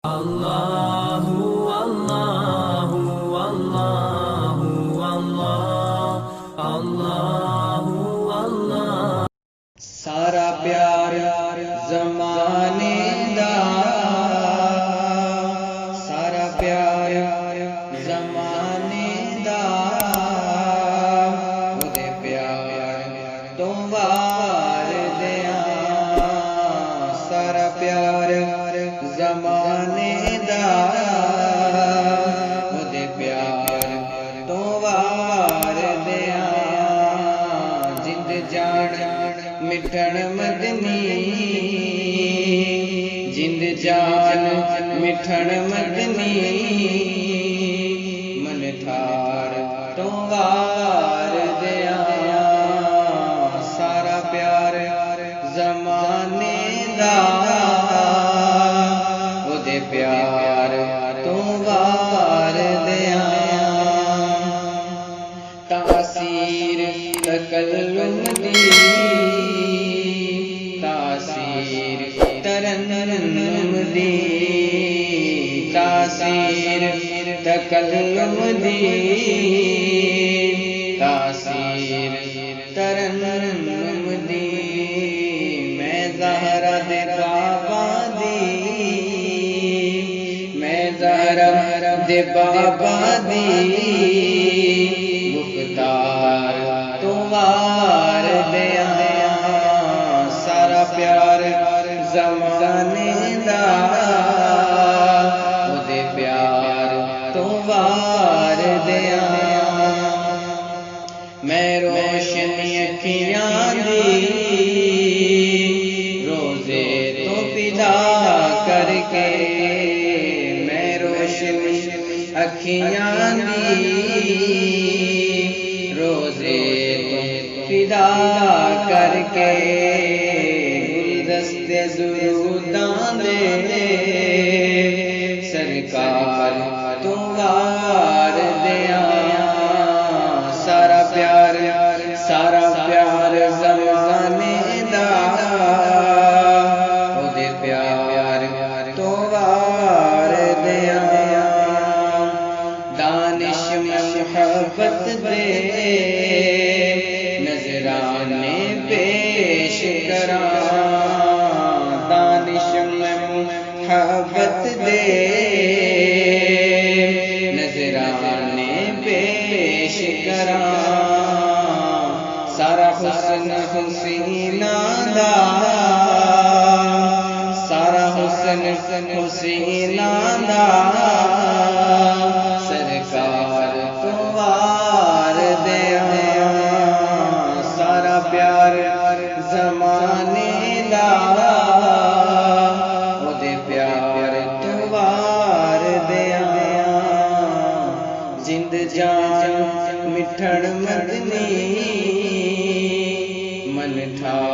Allahu Allahu Allahu Allah Allahu Allah سارا پیار زمانے دا سارا پیار زمانے دا اودے پیار تو وار دیاں سارا پیار زمانے دا اودے پیار تو وار دیاں جند جان مٹھن مدنی جند جان مٹھن مدنی من ٹھار تو وار دیا سارا پیار زمانے دا او دے پیار تو وار دیا تاثیر تکلم دی تاثیر ترنم دی تاثیر تکلم دی تاثیر ترنم دی میں زہرا دے بابا دی میں زہرا دے بابا دی مختار تو وار دیا سارا پیار زمانے دا او دے پیار تو وار دیا میں روشنی اکھیاں دی روزے تو پیدا کر کے میں روشنی اکھیاں دی روزے تو پیدا کر کے گلدستے دروداں دے سرکار تو وار دیا سارا پیار زمانے دا او دے پیار تو وار دیا دانش محبت دے نظرانے پیش کراں دانش محبت دے نظرانے پیش کراں سارا حسن حسیناں دا سارا حسن حسیناں دا سرکار تو وار دیا سارا پیار زمانے دا او دے پیار تو وار دیا جند جان مٹھن مدنی من ٹھار